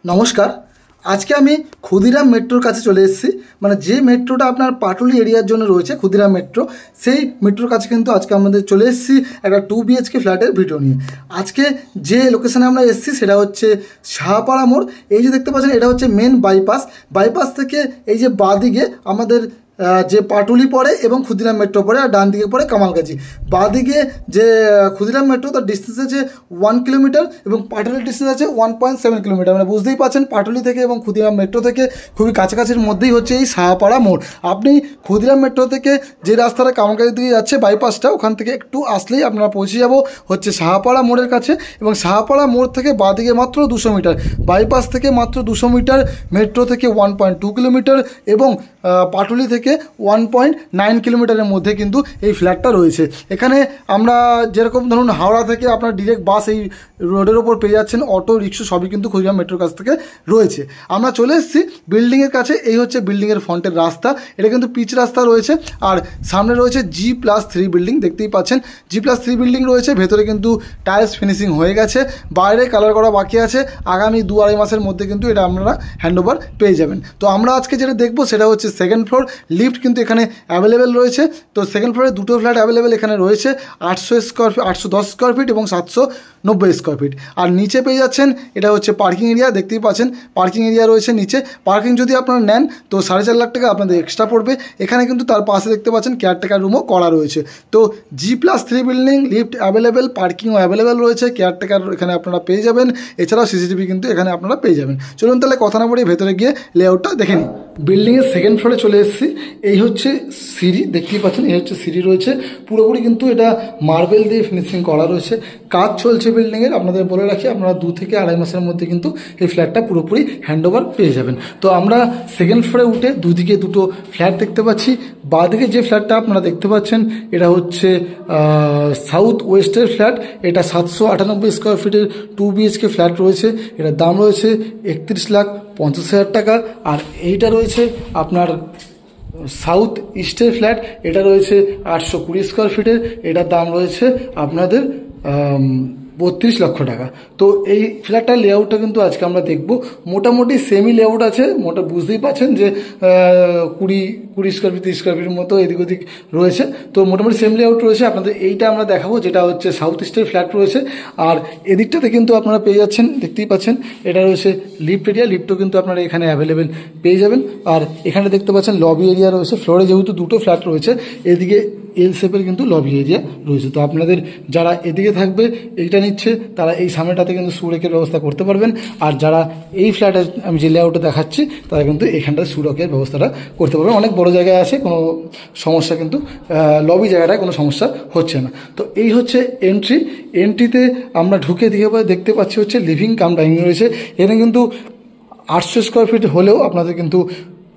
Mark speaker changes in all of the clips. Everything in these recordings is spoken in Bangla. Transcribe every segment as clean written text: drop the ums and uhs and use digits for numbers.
Speaker 1: নমস্কার। আজকে আমি ক্ষুদিরাম মেট্রোর কাছে চলে এসেছি। মানে যে মেট্রোটা আপনার পাটুলি এরিয়ার জন্য রয়েছে, ক্ষুদিরাম মেট্রো, সেই মেট্রোর কাছে কিন্তু আজকে আমাদের চলে এসেছি একটা 2 BHK ফ্ল্যাটের ভিডিও নিয়ে। আজকে যে লোকেশানে আমরা এসেছি সেটা হচ্ছে শাহপাড়া মোড়। এই যে দেখতে পাচ্ছেন এটা হচ্ছে মেন বাইপাস থেকে এই যে বাঁদিকে আমাদের যে পাটুলি পড়ে এবং ক্ষুদিরাম মেট্রো পড়ে, আর ডান দিকে পড়ে কামালগাছি। বাঁদিকে যে ক্ষুদিরাম মেট্রো তার ডিস্টেন্স আছে 1 কিলোমিটার এবং পাটুলির ডিস্টেন্স আছে 1.7 কিলোমিটার। মানে বুঝতেই পারছেন পাটুলি থেকে এবং ক্ষুদিরাম মেট্রো থেকে খুবই কাছাকাছির মধ্যেই হচ্ছে এই শাহপাড়া মোড়। আপনি ক্ষুদিরাম মেট্রো থেকে যে রাস্তাটা কামালগাছি দিকে যাচ্ছে বাইপাসটা, ওখান থেকে একটু আসলেই আপনারা পৌঁছে যাব হচ্ছে শাহপাড়া মোড়ের কাছে। এবং শাহপাড়া মোড় থেকে বাঁদিকে মাত্র 200 মিটার, বাইপাস থেকে মাত্র 200 মিটার, মেট্রো থেকে 1.2 কিলোমিটার এবং পাটুলি থেকে 1.9 কিলোমিটারের মধ্যে কিন্তু এই ফ্ল্যাটটা রয়েছে। এখানে আমরা যেরকম ধরুন হাওড়া থেকে আপনার ডিরেক্ট বাস এই রোডের ওপর পেয়ে যাচ্ছেন, অটো রিক্সা সবই কিন্তু ক্ষুদিরাম মেট্রোর কাছ থেকে রয়েছে। আমরা চলে এসেছি বিল্ডিংয়ের কাছে। এই হচ্ছে বিল্ডিংয়ের ফ্রন্টের রাস্তা। এটা কিন্তু পিচ রাস্তা রয়েছে আর সামনে রয়েছে G+3 বিল্ডিং। দেখতেই পাচ্ছেন G+3 বিল্ডিং রয়েছে। ভেতরে কিন্তু টাইলস ফিনিশিং হয়ে গেছে, বাইরে কালার করা বাকি আছে। আগামী 2-2.5 মাসের মধ্যে কিন্তু এটা আপনারা হ্যান্ডওভার পেয়ে যাবেন। তো আমরা আজকে যেটা দেখবো সেটা হচ্ছে সেকেন্ড ফ্লোর। লিফট কিন্তু এখানে অ্যাভেলেবেল রয়েছে। তো সেকেন্ড ফ্লোরে দুটো ফ্ল্যাট অ্যাভেলেবেল এখানে রয়েছে, 810 স্কোয়ার ফিট এবং 790 স্কোয়ার ফিট। আর নিচে পেয়ে যাচ্ছেন এটা হচ্ছে পার্কিং এরিয়া। দেখতেই পাচ্ছেন পার্কিং এরিয়া রয়েছে নিচে। পার্কিং যদি আপনারা নেন তো 4.5 লাখ টাকা আপনাদের এক্সট্রা পড়বে। এখানে কিন্তু তার পাশে দেখতে পাচ্ছেন কেয়ারটেকার রুমও করা রয়েছে। তো G+3 বিল্ডিং, লিফট অ্যাভেলেবেল, পার্কিংও অ্যাভেলেবেল রয়েছে, কেয়ারটেকার এখানে আপনারা পেয়ে যাবেন। এছাড়াও সিসিটিভি কিন্তু এখানে আপনারা পেয়ে যাবেন। চলুন তাহলে কথা না বলে ভেতরে গিয়ে লেআউটটা দেখে নিই। বিল্ডিংয়ের সেকেন্ড ফ্লোরে চলে এসেছি। এই হচ্ছে সিঁড়ি, দেখতেই পাচ্ছেন এই হচ্ছে সিঁড়ি রয়েছে। পুরোপুরি কিন্তু এটা মার্বেল দিয়ে ফিনিশিং করা রয়েছে। কাজ চলছে বিল্ডিংয়ের। আপনাদের বলে রাখি আপনারা 2 থেকে 2.5 মাসের মধ্যে কিন্তু এই ফ্ল্যাটটা পুরোপুরি হ্যান্ডওভার পেয়ে যাবেন। তো আমরা সেকেন্ড ফ্লোরে উঠে দুদিকে দুটো ফ্ল্যাট দেখতে পাচ্ছি। বাঁদিকে যে ফ্ল্যাটটা আপনারা দেখতে পাচ্ছেন এটা হচ্ছে সাউথ ওয়েস্টের ফ্ল্যাট। এটা 798 স্কোয়ার ফিটের 2 BHK ফ্ল্যাট রয়েছে। এটার দাম রয়েছে 31,50,000 টাকা। আর এইটা রয়েছে আপনার সাউথ ইস্টের ফ্ল্যাট। এটা রয়েছে 820 স্কোয়ার ফিটের। এটার দাম রয়েছে আপনাদের 32 লক্ষ টাকা। তো এই ফ্ল্যাটটার লেআউটটা কিন্তু আজকে আমরা দেখব। মোটামুটি সেমি লেআউট আছে। বুঝতেই পাচ্ছেন যে 20 স্কোয়ার ফিট 30 স্কোয়ার ফিটের মতো এদিক ওদিক রয়েছে। তো মোটামুটি সেমি লেআউট রয়েছে। আপনাদের এইটা আমরা দেখাবো যেটা হচ্ছে সাউথ ইস্টের ফ্ল্যাট রয়েছে। আর এদিকটাতে কিন্তু আপনারা পেয়ে যাচ্ছেন, দেখতেই পাচ্ছেন এটা রয়েছে লিফট এরিয়া। লিফটও কিন্তু আপনারা এখানে অ্যাভেলেবেল পেয়ে যাবেন। আর এখানে দেখতে পাচ্ছেন লবি এরিয়া রয়েছে। ফ্লোরে যেহেতু দুটো ফ্ল্যাট রয়েছে, এদিকে এল শেপের কিন্তু লবি এরিয়া রয়েছে। তো আপনাদের যারা এদিকে থাকবে এইটা নিচ্ছে তারা এই সামনেটাতে কিন্তু সুরেকের ব্যবস্থা করতে পারবেন। আর যারা এই ফ্ল্যাটে আমি যে লেআউটে দেখাচ্ছি তারা কিন্তু এখানটায় সুরকের ব্যবস্থাটা করতে পারবেন। অনেক বড় জায়গায় আছে, কোনো সমস্যা কিন্তু লবি জায়গাটায় কোনো সমস্যা হচ্ছে না। তো এই হচ্ছে এন্ট্রিতে আমরা ঢুকে দেখতে পাচ্ছি হচ্ছে লিভিং কাম ডাইনিং রয়েছে। এখানে কিন্তু 800 স্কোয়ার ফিট হলেও আপনাদের কিন্তু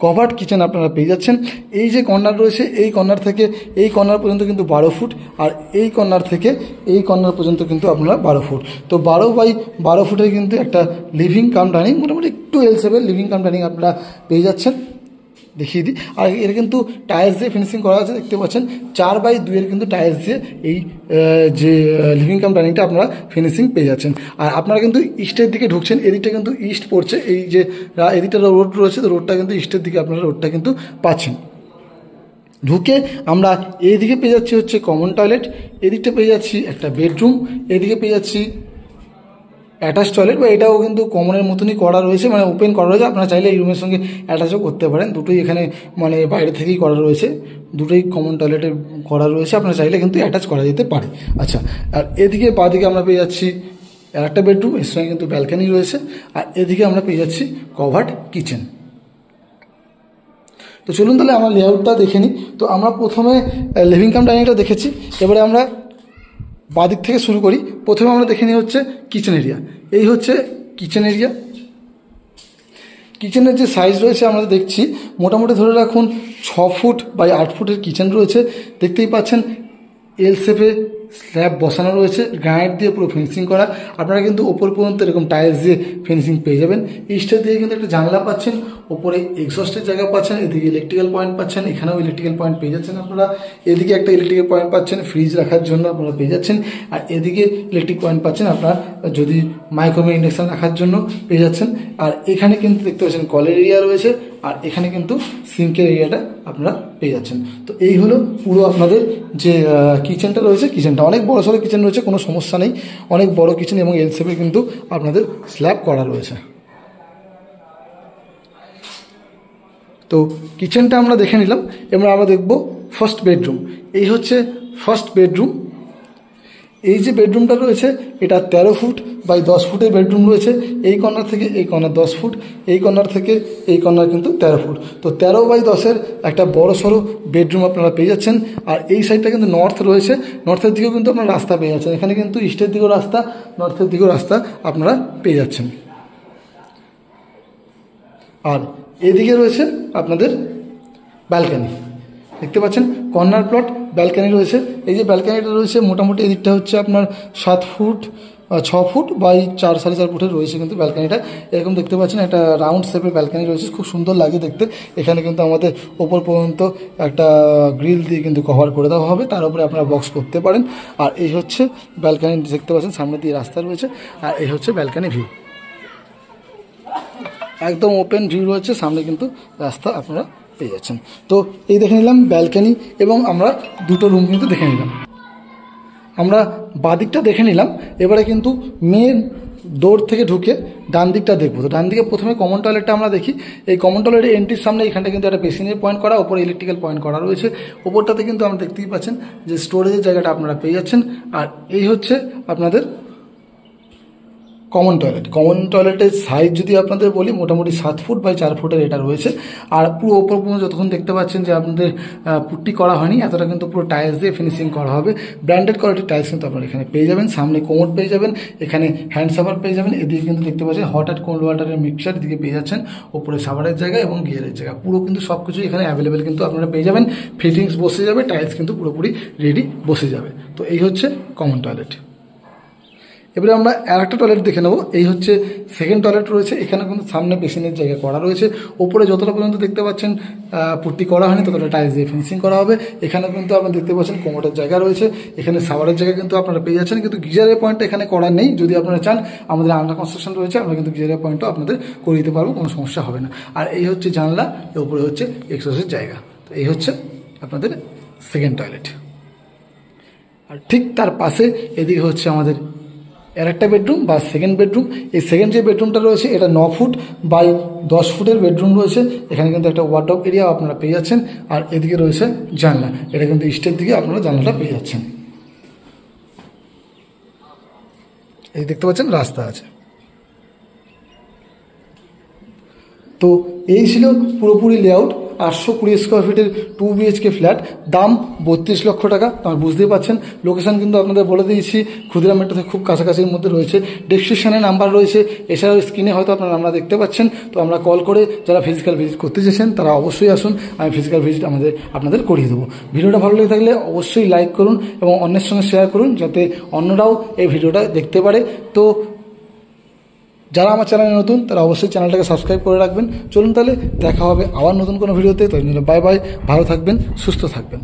Speaker 1: কভার্ড কিচেন আপনারা পেয়ে যাচ্ছেন। এই যে কর্নার রয়েছে এই কর্নার থেকে এই কর্নার পর্যন্ত কিন্তু 12 ফুট, আর এই কর্নার থেকে এই কর্নার পর্যন্ত কিন্তু আপনারা 12 ফুট। তো 12 ফুটের কিন্তু একটা লিভিং কাম ডাইনিং, মোটামুটি একটু এল শেপের লিভিং কাম ডাইনিং আপনারা পেয়ে যাচ্ছেন। দেখিয়ে দিই। আর এর কিন্তু টাইলস দিয়ে ফিনিশিং করা আছে, দেখতে পাচ্ছেন 4/2 এর কিন্তু টাইলস দিয়ে এই যে লিভিং কাম ডাইনিংটা আপনারা ফিনিশিং পেয়ে যাচ্ছেন। আর আপনারা কিন্তু ইস্টের দিকে ঢুকছেন, এদিকটা কিন্তু ইস্ট পড়ছে। এই যে এদিকটা রোড রয়েছে, তো রোডটা কিন্তু ইস্টের দিকে আপনারা রোডটা কিন্তু পাচ্ছেন। ঢুকে আমরা এইদিকে পেয়ে যাচ্ছি হচ্ছে কমন টয়লেট, এদিকটা পেয়ে যাচ্ছি একটা বেডরুম, এদিকে পেয়ে যাচ্ছি অ্যাটাচ টয়লেট, বা এটাও কিন্তু কমনের মতনই করা রয়েছে, মানে ওপেন করা রয়েছে। আপনারা চাইলে এই রুমের সঙ্গে অ্যাটাচও করতে পারেন। দুটোই এখানে মানে বাইরে থেকেই করা রয়েছে, দুটোই কমন টয়লেটে করা রয়েছে। আপনারা চাইলে কিন্তু অ্যাটাচ করা যেতে পারে। আচ্ছা, আর এদিকে বাঁদিকে আমরা পেয়ে যাচ্ছি আর একটা বেডরুম, এর সঙ্গে কিন্তু ব্যালকানি রয়েছে। আর এদিকে আমরা পেয়ে যাচ্ছি কভার্ড কিচেন। তো চলুন তাহলে আমরা লেআউটটা দেখে নিই। তো আমরা প্রথমে লিভিং কাম ডাইনিংটা দেখেছি, এবারে আমরা বাঁদিক থেকে শুরু করি। প্রথমে আমরা দেখে নিই হচ্ছে কিচেন এরিয়া। এই হচ্ছে কিচেন এরিয়া। কিচেনের যে সাইজ রয়েছে আমরা দেখছি মোটামুটি ধরে রাখুন 6 ফুট বাই 8 ফুটের কিচেন রয়েছে। দেখতেই পাচ্ছেন এল শেপে স্ল্যাব বসানো রয়েছে, গ্রানাইট দিয়ে পুরো ফিনিশিং করা। আপনারা কিন্তু ওপর পর্যন্ত এরকম টাইলস দিয়ে ফিনিশিং পেয়ে যাবেন। ইস্টের দিকে কিন্তু একটা জানলা পাচ্ছেন, ওপরে এক্সস্টের জায়গা পাচ্ছেন, এদিকে ইলেকট্রিক্যাল পয়েন্ট পাচ্ছেন, এখানেও ইলেকট্রিক্যাল পয়েন্ট পেয়ে যাচ্ছেন আপনারা। এদিকে একটা ইলেকট্রিক্যাল পয়েন্ট পাচ্ছেন ফ্রিজ রাখার জন্য আপনারা পেয়ে যাচ্ছেন, আর এদিকে ইলেকট্রিক পয়েন্ট পাচ্ছেন আপনারা যদি মাইক্রোওয়েভ ইন্ডাকশন রাখার জন্য পেয়ে যাচ্ছেন। আর এখানে কিন্তু দেখতে পাচ্ছেন কলের এরিয়া রয়েছে, আর এখানে কিন্তু সিঙ্কের এরিয়াটা আপনারা পেয়ে যাচ্ছেন। তো এই হলো পুরো আপনাদের যে কিচেনটা রয়েছে। কিচেনটা অনেক বড় সড়ো কিচেন রয়েছে, কোনো সমস্যা নেই, অনেক বড় কিচেন এবং এল শেপে কিন্তু আপনাদের স্ল্যাব করা রয়েছে। তো কিচেনটা আমরা দেখে নিলাম, এবার আমরা দেখব ফার্স্ট বেডরুম। এই হচ্ছে ফার্স্ট বেডরুম। এই যে বেডরুমটা রয়েছে এটা 13 ফুট বাই 10 ফুটের বেডরুম রয়েছে। এই কর্নার থেকে এই কর্নার 10 ফুট, এই কর্নার থেকে এই কর্নার কিন্তু 13 ফুট। তো 13 বাই 10-এর একটা বড় সড়ো বেডরুম আপনারা পেয়ে যাচ্ছেন। আর এই সাইডটা কিন্তু নর্থ রয়েছে, নর্থের দিকেও কিন্তু আপনারা রাস্তা পেয়ে যাচ্ছেন। এখানে কিন্তু ইস্টের দিকেও রাস্তা, নর্থের দিকেও রাস্তা আপনারা পেয়ে যাচ্ছেন। আর এদিকে রয়েছে আপনাদের ব্যালকানি, দেখতে পাচ্ছেন কর্নার প্লট ব্যালকানি রয়েছে। এই যে ব্যালকানিটা রয়েছে মোটামুটি এদিকটা হচ্ছে আপনার 7 ফুট 6 ফুট বাই 4 4.5 ফুটের রয়েছে কিন্তু ব্যালকানিটা। এরকম দেখতে পাচ্ছেন একটা রাউন্ড শেপের ব্যালকানি রয়েছে, খুব সুন্দর লাগে দেখতে। এখানে কিন্তু আমাদের ওপর পর্যন্ত একটা গ্রিল দিয়ে কিন্তু কভার করে দেওয়া হবে, তার উপরে আপনারা বক্স করতে পারেন। আর এই হচ্ছে ব্যালকানি, দেখতে পাচ্ছেন সামনে দিয়ে রাস্তা রয়েছে। আর এই হচ্ছে ব্যালকানি ভিউ, একদম ওপেন ভিউ রয়েছে, সামনে কিন্তু রাস্তা আপনারা পেয়ে যাচ্ছেন। তো এই দেখে নিলাম ব্যালকানি, এবং আমরা দুটো রুম কিন্তু দেখে নিলাম। আমরা বাদিকটা দেখে নিলাম, এবারে কিন্তু মেন ডোর থেকে ঢুকে ডান দিকটা দেখবো। তো ডান দিকে প্রথমে কমন টয়লেটটা আমরা দেখি। এই কমন টয়লেটের এন্ট্রির সামনে এখানটা কিন্তু একটা বেসিনের পয়েন্ট করা, ওপরে ইলেকট্রিক্যাল পয়েন্ট করা রয়েছে। ওপরটাতে কিন্তু আমরা দেখতেই পাচ্ছেন যে স্টোরেজের জায়গাটা আপনারা পেয়ে যাচ্ছেন। আর এই হচ্ছে আপনাদের কমন টয়লেট। কমন টয়লেটের সাইজ যদি আপনাদের বলি মোটামুটি 7 ফুট বাই 4 ফুটের এটা রয়েছে। আর পুরো ওপর পর্যন্ত যতক্ষণ দেখতে পাচ্ছেন যে আপনাদের পুট্টি করা হয়নি, এতটা কিন্তু পুরো টাইলস দিয়ে ফিনিশিং করা হবে। ব্র্যান্ডেড কোয়ালিটির টাইলস কিন্তু আপনারা এখানে পেয়ে যাবেন। সামনে কোমোড পেয়ে যাবেন, এখানে হ্যান্ড শাওয়ার পেয়ে যাবেন। এদিকে কিন্তু দেখতে পাচ্ছেন হট অ্যান্ড কোল্ড ওয়াটারের মিক্সচার এদিকে পেয়ে যাচ্ছেন, ওপরে শাওয়ারের জায়গা এবং গিয়ারের জায়গা পুরো কিন্তু সব কিছু এখানে অ্যাভেলেবেল কিন্তু আপনারা পেয়ে যাবেন। ফিটিংস বসে যাবে, টাইলস কিন্তু পুরোপুরি রেডি বসে যাবে। তো এই হচ্ছে কমন টয়লেট। এবারে আমরা আরেকটা টয়লেট দেখে নেব। এই হচ্ছে সেকেন্ড টয়লেট রয়েছে, এখানে কিন্তু সামনে বেসিনের জায়গা করা রয়েছে। ওপরে যতটা পর্যন্ত দেখতে পাচ্ছেন পুট্টি করা হয়নি, ততটা টাইলস দিয়ে ফিনিশিং করা হবে। এখানে কিন্তু আপনারা দেখতে পাচ্ছেন কোমোডের জায়গা রয়েছে, এখানে শাওয়ারের জায়গা কিন্তু আপনারা পেয়ে যাচ্ছেন। কিন্তু গিজারের পয়েন্টটা এখানে করা নেই, যদি আপনারা চান আমাদের আন্ডার কনস্ট্রাকশন রয়েছে, আমরা কিন্তু গিজারের পয়েন্টও আপনাদের করে দিতে পারবো, কোনো সমস্যা হবে না। আর এই হচ্ছে জানলা, এর উপরে হচ্ছে এক্সস্টের জায়গা। তো এই হচ্ছে আপনাদের সেকেন্ড টয়লেট। আর ঠিক তার পাশে এদিকে হচ্ছে আমাদের এর একটা বেডরুম বা সেকেন্ড বেডরুম। এই সেকেন্ড যে বেডরুমটা রয়েছে এটা 9 ফুট বাই 10 ফুটের বেডরুম রয়েছে। এখানে কিন্তু একটা ওয়ার্ডরোব এরিয়া আপনারা পেয়ে যাচ্ছেন। আর এদিকে রয়েছে জানলা, এটা কিন্তু ইস্টের দিকে আপনারা জানলাটা পেয়ে যাচ্ছেন। এই দেখতে পাচ্ছেন রাস্তা আছে। তো এই ছিল পুরোপুরি লেআউট 820 স্কোয়ার ফিটের 2 BHK ফ্ল্যাট, দাম 32 লক্ষ টাকা। আপনারা বুঝতেই পারছেন। লোকেশান কিন্তু আপনাদের বলে দিয়েছি, ক্ষুদিরাম মেট্রো থেকে খুব কাছাকাছির মধ্যে রয়েছে। ডেসক্রিপশনে নাম্বার রয়েছে, এছাড়াও স্ক্রিনে হয়তো আপনারা দেখতে পাচ্ছেন। তো আমরা কল করে যারা ফিজিক্যাল ভিজিট করতে চেয়েছেন তারা অবশ্যই আসুন, আমি ফিজিক্যাল ভিজিট আপনাদের করিয়ে দেবো। ভিডিওটা ভালো লেগে থাকলে অবশ্যই লাইক করুন এবং অন্যের সঙ্গে শেয়ার করুন, যাতে অন্যরাও এই ভিডিওটা দেখতে পারে। তো যারা আমার চ্যানেলে নতুন তারা অবশ্যই চ্যানেলটাকে সাবস্ক্রাইব করে রাখবেন। চলুন তাহলে দেখা হবে আবার নতুন কোনো ভিডিওতে। তো বাই বাই, ভালো থাকবেন, সুস্থ থাকবেন।